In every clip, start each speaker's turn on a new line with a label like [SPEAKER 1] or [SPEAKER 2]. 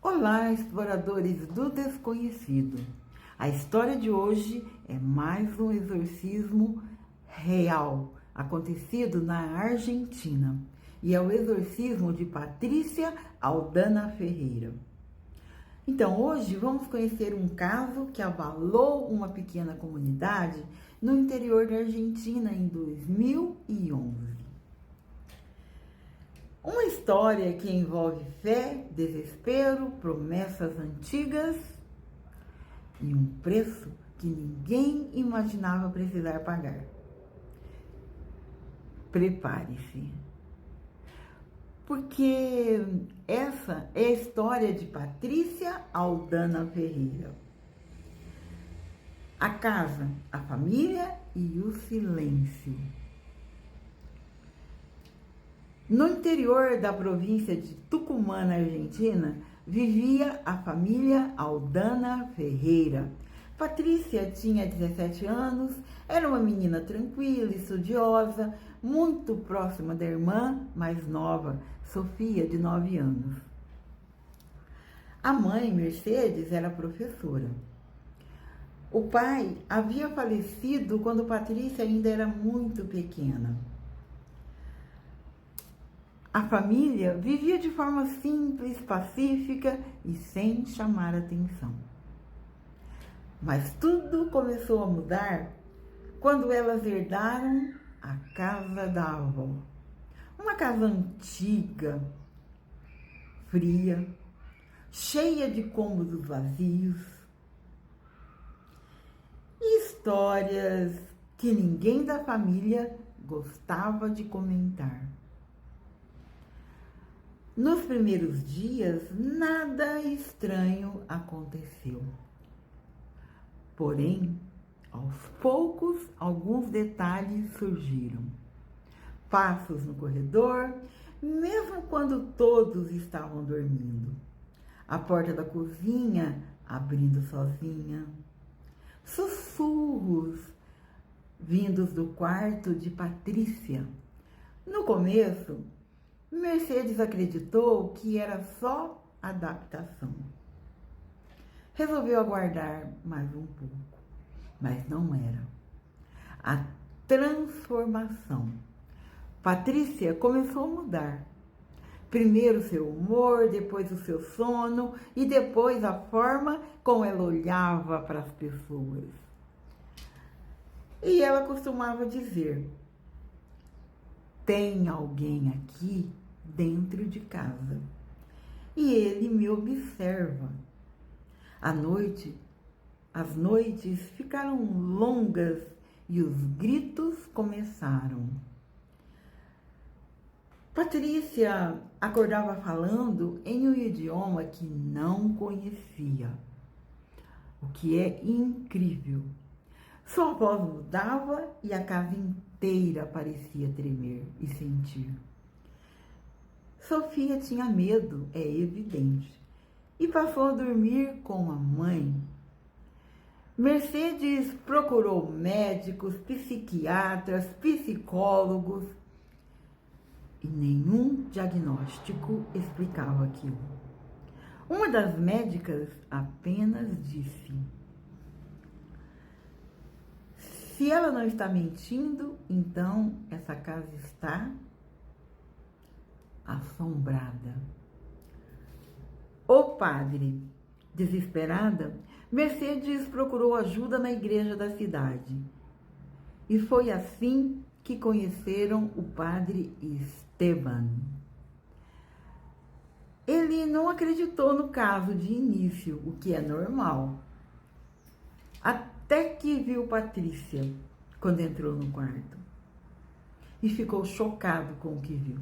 [SPEAKER 1] Olá, exploradores do desconhecido. A história de hoje é mais um exorcismo real, acontecido na Argentina. E é o exorcismo de Patrícia Aldana Ferreira. Então, hoje vamos conhecer um caso que abalou uma pequena comunidade no interior da Argentina em 2011. Uma história que envolve fé, desespero, promessas antigas e um preço que ninguém imaginava precisar pagar. Prepare-se, porque essa é a história de Patrícia Aldana Ferreira. A casa, a família e o silêncio. No interior da província de Tucumã, na Argentina, vivia a família Aldana Ferreira. Patrícia tinha 17 anos, era uma menina tranquila e estudiosa, muito próxima da irmã mais nova, Sofia, de 9 anos. A mãe, Mercedes, era professora. O pai havia falecido quando Patrícia ainda era muito pequena. A família vivia de forma simples, pacífica e sem chamar atenção. Mas tudo começou a mudar quando elas herdaram a casa da avó. Uma casa antiga, fria, cheia de cômodos vazios e histórias que ninguém da família gostava de comentar. Nos primeiros dias, nada estranho aconteceu. Porém, aos poucos, alguns detalhes surgiram. Passos no corredor, mesmo quando todos estavam dormindo. A porta da cozinha abrindo sozinha. Sussurros vindos do quarto de Patrícia. No começo, Mercedes acreditou que era só adaptação. Resolveu aguardar mais um pouco, mas não era. A transformação. Patrícia começou a mudar. Primeiro seu humor, depois o seu sono e depois a forma como ela olhava para as pessoas. E ela costumava dizer: tem alguém aqui dentro de casa e ele me observa. As noites ficaram longas e os gritos começaram. Patrícia acordava falando em um idioma que não conhecia, o que é incrível. Sua voz mudava e a casa inteira parecia tremer e sentir. Sofia tinha medo, é evidente, e passou a dormir com a mãe. Mercedes procurou médicos, psiquiatras, psicólogos e nenhum diagnóstico explicava aquilo. Uma das médicas apenas disse: se ela não está mentindo, então essa casa está assombrada. O padre, desesperada, Mercedes procurou ajuda na igreja da cidade. E foi assim que conheceram o padre Esteban. Ele não acreditou no caso de início, o que é normal. Até que viu Patrícia quando entrou no quarto e ficou chocado com o que viu.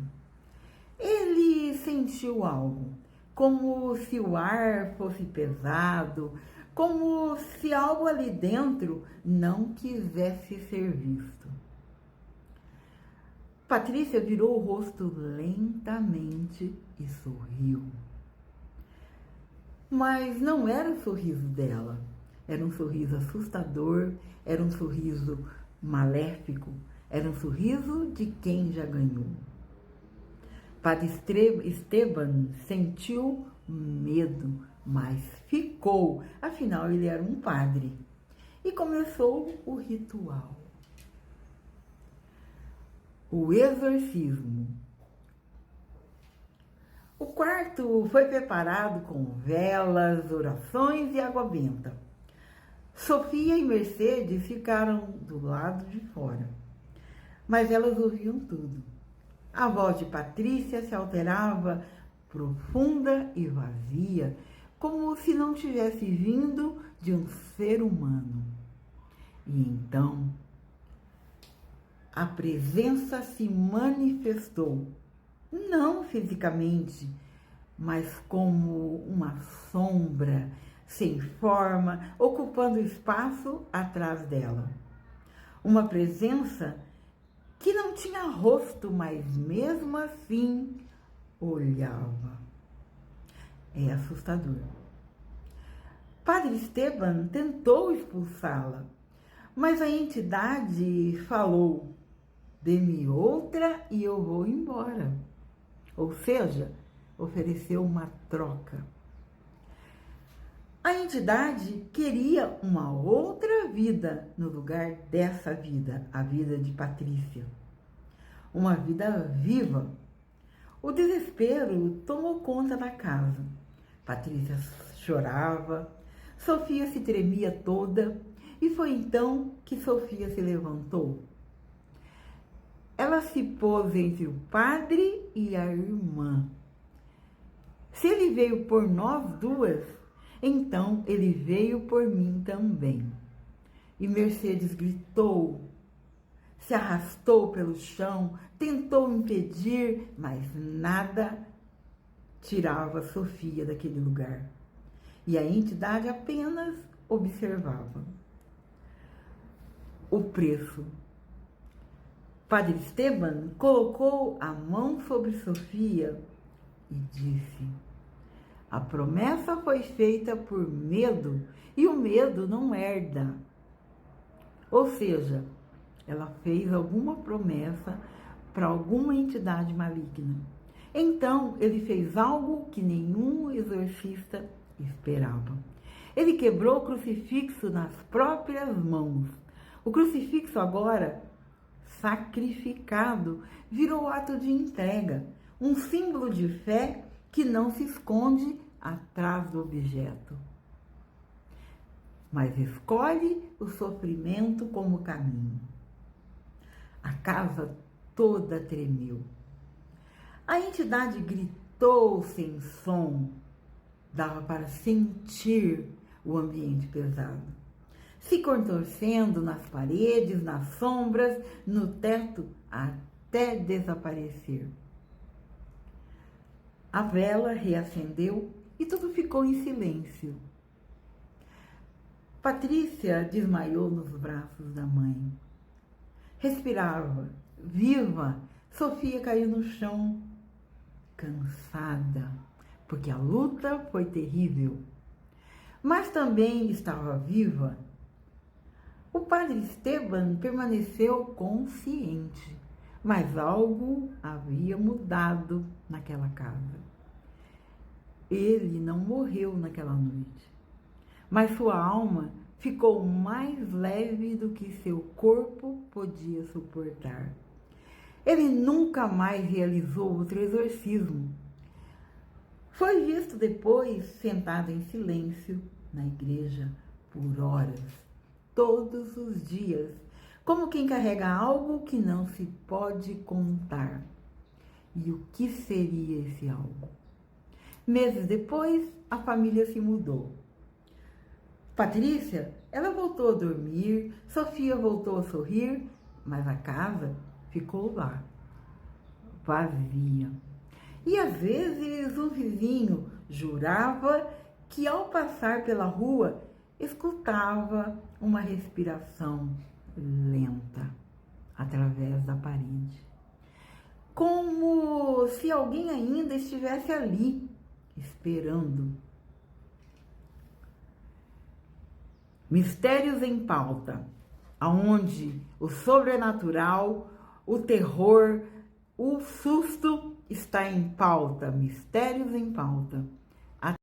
[SPEAKER 1] Ele sentiu algo, como se o ar fosse pesado, como se algo ali dentro não quisesse ser visto. Patrícia virou o rosto lentamente e sorriu. Mas não era o sorriso dela. Era um sorriso assustador, era um sorriso maléfico, era um sorriso de quem já ganhou. Padre Esteban sentiu medo, mas ficou, afinal ele era um padre. E começou o ritual, o exorcismo. O quarto foi preparado com velas, orações e água benta. Sofia e Mercedes ficaram do lado de fora, mas elas ouviam tudo. A voz de Patrícia se alterava, profunda e vazia, como se não tivesse vindo de um ser humano. E então, a presença se manifestou, não fisicamente, mas como uma sombra sem forma, ocupando espaço atrás dela. Uma presença que não tinha rosto, mas mesmo assim olhava. É assustador. Padre Esteban tentou expulsá-la, mas a entidade falou: dê-me outra e eu vou embora. Ou seja, ofereceu uma troca. A entidade queria uma outra vida no lugar dessa vida, a vida de Patrícia. Uma vida viva. O desespero tomou conta da casa. Patrícia chorava, Sofia se tremia toda, e foi então que Sofia se levantou. Ela se pôs entre o padre e a irmã. Se ele veio por nós duas, então ele veio por mim também. E Mercedes gritou, se arrastou pelo chão, tentou impedir, mas nada tirava Sofia daquele lugar. E a entidade apenas observava. O preço. Padre Esteban colocou a mão sobre Sofia e disse: a promessa foi feita por medo e o medo não herda. Ou seja, ela fez alguma promessa para alguma entidade maligna. Então, ele fez algo que nenhum exorcista esperava. Ele quebrou o crucifixo nas próprias mãos. O crucifixo agora, sacrificado, virou ato de entrega, um símbolo de fé que não se esconde atrás do objeto, mas escolhe o sofrimento como caminho. A casa toda tremeu. A entidade gritou sem som, dava para sentir o ambiente pesado, se contorcendo nas paredes, nas sombras, no teto, até desaparecer. A vela reacendeu e tudo ficou em silêncio. Patrícia desmaiou nos braços da mãe. Respirava, viva. Sofia caiu no chão, cansada, porque a luta foi terrível. Mas também estava viva. O padre Esteban permaneceu consciente, mas algo havia mudado naquela casa. Ele não morreu naquela noite, mas sua alma ficou mais leve do que seu corpo podia suportar. Ele nunca mais realizou outro exorcismo. Foi visto depois sentado em silêncio na igreja por horas, todos os dias, como quem carrega algo que não se pode contar. E o que seria esse algo? Meses depois, a família se mudou. Patrícia, ela voltou a dormir, Sofia voltou a sorrir, mas a casa ficou lá, vazia. E às vezes um vizinho jurava que ao passar pela rua escutava uma respiração lenta através da parede, como se alguém ainda estivesse ali esperando. Mistérios em pauta, aonde o sobrenatural, o terror, o susto está em pauta. Mistérios em pauta. Até